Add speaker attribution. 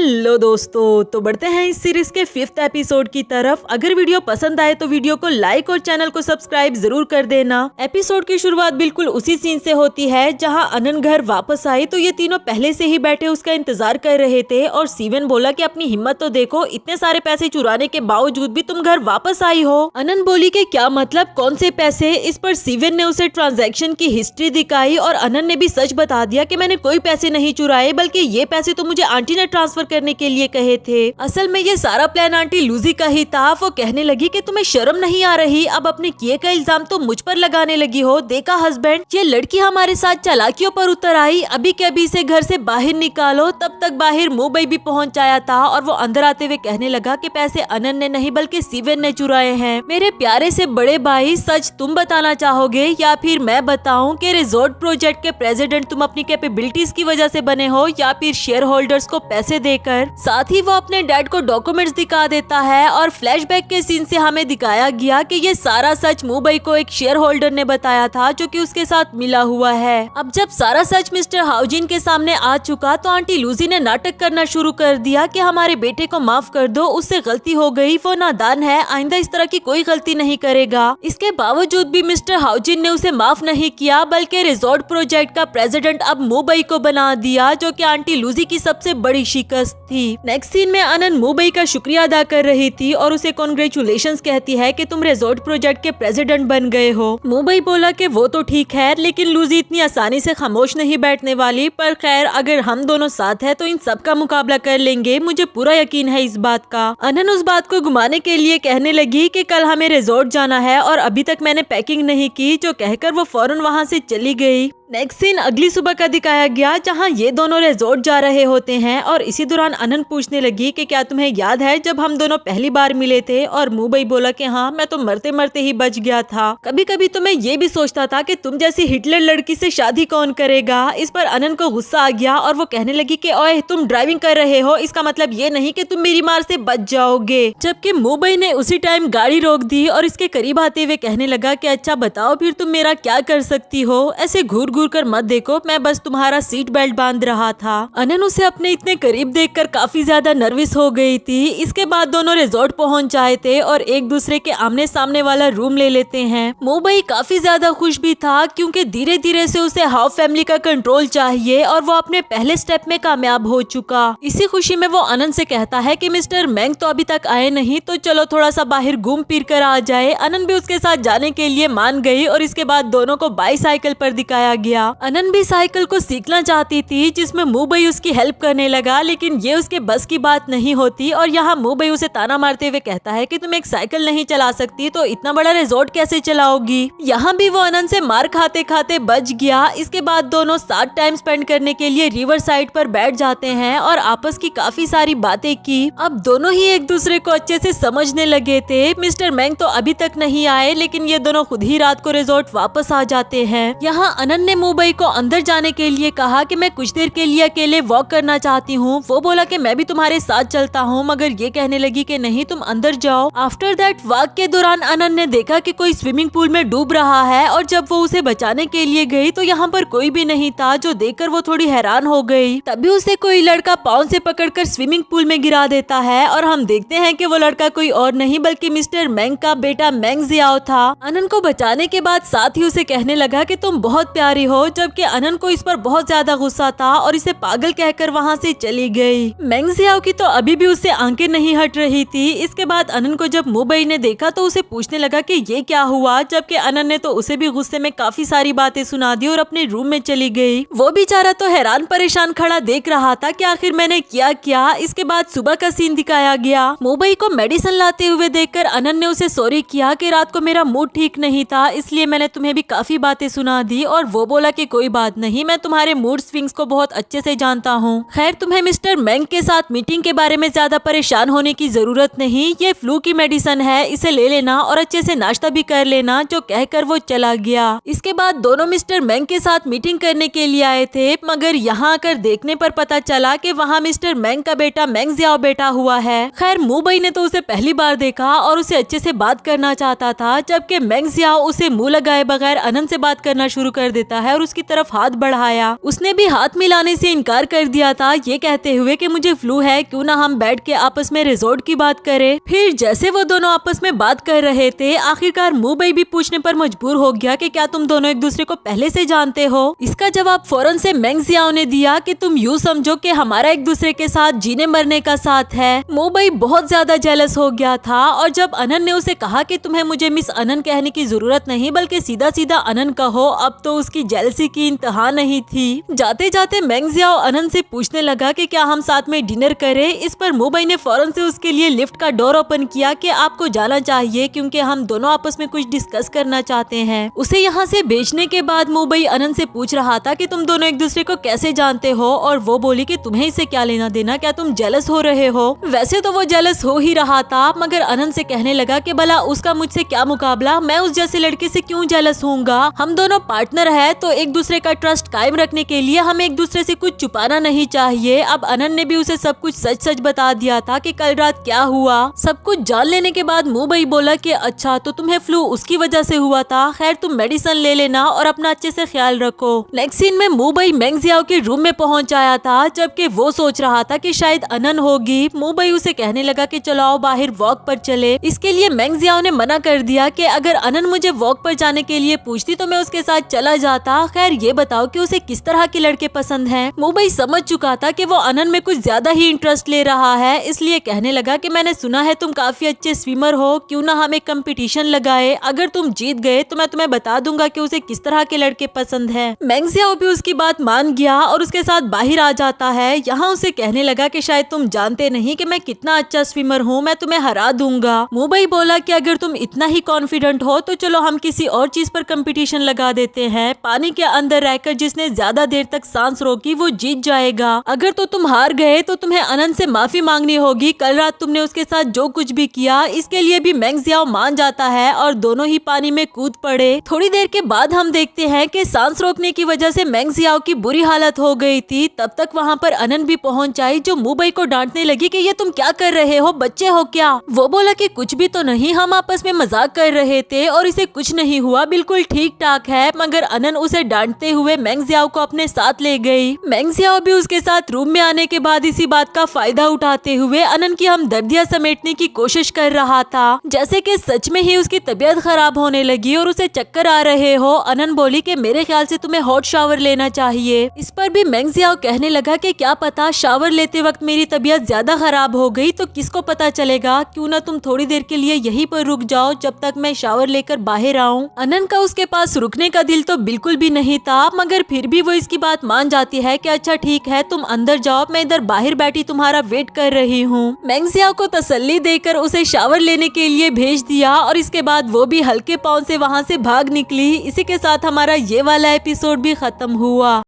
Speaker 1: Hello दोस्तों, तो बढ़ते हैं इस सीरीज के 5th एपिसोड की तरफ। अगर वीडियो पसंद आए तो वीडियो को लाइक और चैनल को सब्सक्राइब जरूर कर देना। एपिसोड की शुरुआत बिल्कुल उसी सीन से होती है जहां अनन घर वापस आई तो ये तीनों पहले से ही बैठे उसका इंतजार कर रहे थे और स्टीवन बोला कि अपनी हिम्मत तो देखो, इतने सारे पैसे चुराने के बावजूद भी तुम घर वापस आई हो। अनन बोली कि क्या मतलब, कौन से पैसे। इस पर स्टीवन ने उसे ट्रांजैक्शन की हिस्ट्री दिखाई और अनन ने भी सच बता दिया कि मैंने कोई पैसे नहीं चुराए, बल्कि ये पैसे तो मुझे आंटी ने ट्रांसफर करने के लिए कहे थे। असल में ये सारा प्लान आंटी लूजी का ही था। वो कहने लगी कि तुम्हें शर्म नहीं आ रही, अब अपने किए का इल्जाम तो मुझ पर लगाने लगी हो। देखा हस्बैंड, ये लड़की हमारे साथ चालाकियों पर उतर आई, अभी के अभी से घर से बाहर निकालो। तब तक बाहर मुंबई भी पहुंच आया था और वो अंदर आते हुए कहने लगा कि पैसे अनन ने नहीं बल्कि स्टीवन ने चुराए हैं। मेरे प्यारे से बड़े भाई, सच तुम बताना चाहोगे या फिर मैं बताऊं कि रिजॉर्ट प्रोजेक्ट के प्रेसिडेंट तुम अपनी कैपेबिलिटीज की वजह से बने हो या फिर शेयर होल्डर्स को पैसे देकर। साथ ही वो अपने डैड को डॉक्यूमेंट्स दिखा देता है और फ्लैशबैक के सीन से हमें दिखाया गया कि ये सारा सच मुंबई को एक शेयर होल्डर ने बताया था जो कि उसके साथ मिला हुआ है। अब जब सारा सच मिस्टर हाउजिन के सामने आ चुका तो आंटी लूजी ने नाटक करना शुरू कर दिया कि हमारे बेटे को माफ कर दो, उससे गलती हो गई, वो नादान है, आइंदा इस तरह की कोई गलती नहीं करेगा। इसके बावजूद भी मिस्टर हाउजिन ने उसे माफ नहीं किया बल्कि रिजॉर्ट प्रोजेक्ट का प्रेसिडेंट अब मुंबई को बना दिया, जो कि आंटी लूजी की सबसे बड़ी शिकस्त थी। नेक्स्ट सीन में अनन मुंबई का शुक्रिया अदा कर रही थी और उसे कॉन्ग्रेचुलेशंस कहती है कि तुम रिजॉर्ट प्रोजेक्ट के प्रेसिडेंट बन गए हो। मुंबई बोला कि वो तो ठीक है, लेकिन लूजी इतनी आसानी से खामोश नहीं बैठने वाली, पर खैर अगर हम दोनों साथ हैं तो इन सब का मुकाबला कर लेंगे, मुझे पूरा यकीन है इस बात का। अनन उस बात को घुमाने के लिए कहने लगी कि कल हमें रिजॉर्ट जाना है और अभी तक मैंने पैकिंग नहीं की, जो कहकर वो फौरन वहाँ से चली गई। नेक्स्ट सीन अगली सुबह का दिखाया गया जहां ये दोनों रिजॉर्ट जा रहे होते हैं और इसी दौरान अनन पूछने लगी कि क्या तुम्हें याद है जब हम दोनों पहली बार मिले थे, और मुंबई बोला कि हाँ, मैं तो मरते मरते ही बच गया था। कभी कभी तो मैं ये भी सोचता था कि तुम जैसी हिटलर लड़की से शादी कौन करेगा। इस पर अनन को गुस्सा आ गया और वो कहने लगी कि ओए, तुम ड्राइविंग कर रहे हो, इसका मतलब ये नहीं कि तुम मेरी मार से बच जाओगे। जबकि मुंबई ने उसी टाइम गाड़ी रोक दी और इसके करीब आते हुए कहने लगा कि अच्छा बताओ फिर तुम मेरा क्या कर सकती हो, ऐसे घूर कर मत देखो, मैं बस तुम्हारा सीट बेल्ट बांध रहा था। अनन उसे अपने इतने करीब देखकर काफी ज्यादा नर्वस हो गई थी। इसके बाद दोनों रिजॉर्ट पहुंच जाए थे और एक दूसरे के आमने सामने वाला रूम ले लेते हैं। मुंबई काफी ज्यादा खुश भी था क्योंकि धीरे धीरे से उसे हाफ फैमिली का कंट्रोल चाहिए और वो अपने पहले स्टेप में कामयाब हो चुका। इसी खुशी में वो अनन से कहता है कि मिस्टर मैंग तो अभी तक आए नहीं, तो चलो थोड़ा सा बाहर घूम फिर कर आ जाए। अनन भी उसके साथ जाने के लिए मान गई और इसके बाद दोनों को बाईसाइकिल पर दिखाया गया। अनन भी साइकिल को सीखना चाहती थी, जिसमें मुंबई उसकी हेल्प करने लगा, लेकिन ये उसके बस की बात नहीं होती और यहाँ मुंबई उसे ताना मारते हुए कहता है कि तुम एक साइकिल नहीं चला सकती तो इतना बड़ा रिजॉर्ट कैसे चलाओगी। यहाँ भी वो अनन से मार खाते खाते बच गया। इसके बाद दोनों साथ टाइम स्पेंड करने के लिए रिवर साइड पर बैठ जाते हैं और आपस की काफी सारी बातें की। अब दोनों ही एक दूसरे को अच्छे से समझने लगे थे। मिस्टर मैंग तो अभी तक नहीं आए, लेकिन ये दोनों खुद ही रात को रिजॉर्ट वापस आ जाते हैं। यहाँ अनन ने मुंबई को अंदर जाने के लिए कहा कि मैं कुछ देर के लिए अकेले वॉक करना चाहती हूँ। वो बोला कि मैं भी तुम्हारे साथ चलता हूँ, मगर ये कहने लगी कि नहीं, तुम अंदर जाओ। आफ्टर दैट वॉक के दौरान अनन ने देखा कि कोई स्विमिंग पूल में डूब रहा है और जब वो उसे बचाने के लिए गई तो यहाँ पर कोई भी नहीं था, जो देखकर वो थोड़ी हैरान हो गई। तभी उसे कोई लड़का पाँव से पकड़कर स्विमिंग पूल में गिरा देता है और हम देखते हैं कि वो लड़का कोई और नहीं बल्कि मिस्टर मैंग का बेटा मैंग जियाओ था। अनन को बचाने के बाद साथ ही उसे कहने लगा कि तुम बहुत प्यारी हो, जबकि अनन को इस पर बहुत ज्यादा गुस्सा था और इसे पागल कहकर वहाँ से चली गई। मैंग जियाओ की तो अभी भी उससे आंखें नहीं हट रही थी। इसके बाद अनन को जब मुंबई ने देखा तो उसे पूछने लगा कि ये क्या हुआ, जबकि अनन ने तो उसे भी गुस्से में काफी सारी बातें सुना दी और अपने रूम में चली गई। वो बेचारा तो हैरान परेशान खड़ा देख रहा था कि आखिर मैंने क्या किया। इसके बाद सुबह का सीन दिखाया गया। मुंबई को मेडिसिन लाते हुए देखकर अनन ने उसे सॉरी किया कि रात को मेरा मूड ठीक नहीं था, इसलिए मैंने तुम्हें भी काफी बातें सुना दी, और वो बोला कि कोई बात नहीं, मैं तुम्हारे मूड स्विंग्स को बहुत अच्छे से जानता हूँ। खैर, तुम्हें मिस्टर मैंग के साथ मीटिंग के बारे में ज्यादा परेशान होने की जरूरत नहीं, ये फ्लू की मेडिसिन है, इसे ले लेना और अच्छे से नाश्ता भी कर लेना, जो कहकर वो चला गया। इसके बाद दोनों मिस्टर मैंग के साथ मीटिंग करने के लिए आए थे, मगर यहाँ आकर देखने पर पता चला कि वहाँ मिस्टर मैंग का बेटा मैंग जियाओ बैठा हुआ है। खैर, मुंबई ने तो उसे पहली बार देखा और उसे अच्छे से बात करना चाहता था, जबकि मैंग जियाओ उसे मुंह लगाए बगैर अनन से बात करना शुरू कर देता है और उसकी तरफ हाथ बढ़ाया। उसने भी हाथ मिलाने से इनकार कर दिया था, ये कहते हुए कि मुझे फ्लू है, क्यों ना हम बैठ के आपस में रिजॉर्ट की बात करें। फिर जैसे वो दोनों आपस में बात कर रहे थे, आखिरकार मुबई भी पूछने पर मजबूर हो गया कि क्या तुम दोनों एक दूसरे को पहले से जानते हो। इसका जवाब फौरन से मेंग जियाओ ने दिया कि तुम यूँ समझो कि हमारा एक दूसरे के साथ जीने मरने का साथ है। मुबई बहुत ज्यादा जेलस हो गया था और जब अनन ने उसे कहा कि तुम्हें मुझे मिस अनन कहने की जरूरत नहीं बल्कि सीधा सीधा अनन कहो, अब तो उसकी जेलसी की इंतहा नहीं थी। जाते जाते मेंग जियाओ अनन से पूछने लगा कि क्या हम साथ में डिनर करें। इस पर मुबई ने फौरन से उसके लिए लिफ्ट का डोर ओपन किया कि आपको जाना चाहिए क्योंकि हम दोनों आपस में कुछ डिस्कस करना चाहते हैं। उसे यहाँ से भेजने के बाद मुबई अनन से पूछ रहा था कि तुम दोनों एक दूसरे को कैसे जानते हो और वो बोली कि तुम्हें इससे क्या लेना देना, क्या तुम जेलस हो रहे हो। वैसे तो वो जेलस हो ही रहा था मगर अनन से कहने लगा कि भला उसका मुझसे क्या मुकाबला, मैं उस जैसे लड़के से क्यों जेलस होऊंगा। हम दोनों पार्टनर है तो एक दूसरे का ट्रस्ट कायम रखने के लिए हमें एक दूसरे से कुछ छुपाना नहीं चाहिए। अब अनन ने भी उसे सब कुछ सच सच बता दिया था कि कल रात क्या हुआ। सब कुछ जान लेने के बाद मुबई बोला कि अच्छा तो तुम्हें फ्लू उसकी वजह से हुआ था, खैर तुम मेडिसिन ले लेना और अपना अच्छे से ख्याल रखो। नेक्स्ट सीन में मुबई मेंग जियाओ के रूम में पहुंच आया था जबकि वो सोच रहा था कि शायद अनन होगी। मुबई उसे कहने लगा कि चलो आओ बाहर वॉक पर चले। इसके लिए मेंग जियाओ ने मना कर दिया कि अगर अनन मुझे वॉक पर जाने के लिए पूछती तो मैं उसके साथ चला जाता। खैर ये बताओ कि उसे किस तरह के लड़के पसंद हैं। मुबई समझ चुका था कि वो अनन में कुछ ज्यादा ही इंटरेस्ट ले रहा है, इसलिए कहने लगा कि मैंने सुना है तुम काफी अच्छे स्विमर हो, क्यों ना हम एक कंपटीशन लगाए, अगर तुम जीत गए तो मैं तुम्हें बता दूंगा कि उसे किस तरह के लड़के पसंद है। मेंग जियाओ भी उसकी बात मान गया और उसके साथ बाहर आ जाता है। यहाँ उसे कहने लगा कि शायद तुम जानते नहीं कि मैं कितना अच्छा स्विमर हूँ, मैं तुम्हें हरा दूंगा। मुबई बोला कि अगर तुम इतना ही कॉन्फिडेंट हो तो चलो हम किसी और चीज पर कंपटीशन लगा देते हैं। पानी के अंदर रहकर जिसने ज्यादा देर तक सांस रोकी वो जीत जाएगा। अगर तो तुम हार गए तो तुम्हें अनन से माफी मांगनी होगी, कल रात तुमने उसके साथ जो कुछ भी किया। इसके लिए भी मेंग जियाओ मान जाता है और दोनों ही पानी में कूद पड़े। थोड़ी देर के बाद हम देखते हैं कि सांस रोकने की वजह से मेंग जियाओ की बुरी हालत हो गई थी। तब तक वहाँ पर अनन भी पहुँच आई जो मुबई को डांटने लगी कि ये तुम क्या कर रहे हो, बच्चे हो क्या। वो बोला कि कुछ भी तो नहीं, हम आपस में मजाक कर रहे थे और इसे कुछ नहीं हुआ, बिल्कुल ठीक ठाक है। मगर अनन उसे डांटते हुए मेंग जियाओ को अपने साथ ले गई। मेंग जियाओ भी उसके साथ रूम में आने के बाद इसी बात का फायदा उठाते हुए अनन की हमदर्दियां समेटने की कोशिश कर रहा था, जैसे कि सच में ही उसकी तबीयत खराब होने लगी और उसे चक्कर आ रहे हो। अनन बोली कि मेरे ख्याल से तुम्हें हॉट शावर लेना चाहिए। इस पर भी मेंग जियाओ कहने लगा कि क्या पता शावर लेते वक्त मेरी तबीयत ज्यादा खराब हो गई तो किसको पता चलेगा, क्यों ना तुम थोड़ी देर के लिए यहीं पर रुक जाओ जब तक मैं शावर लेकर बाहर आऊं। अनन का उसके पास रुकने का दिल तो बिल्कुल भी नहीं था मगर फिर भी वो इसकी बात मान जाती है कि अच्छा ठीक है तुम अंदर जाओ, मैं इधर बाहर बैठी तुम्हारा वेट कर रही हूँ। मेंग जियाओ को तसल्ली देकर उसे शावर लेने के लिए भेज दिया और इसके बाद वो भी हल्के पाँव से वहाँ से भाग निकली। इसी के साथ हमारा ये वाला एपिसोड भी खत्म हुआ।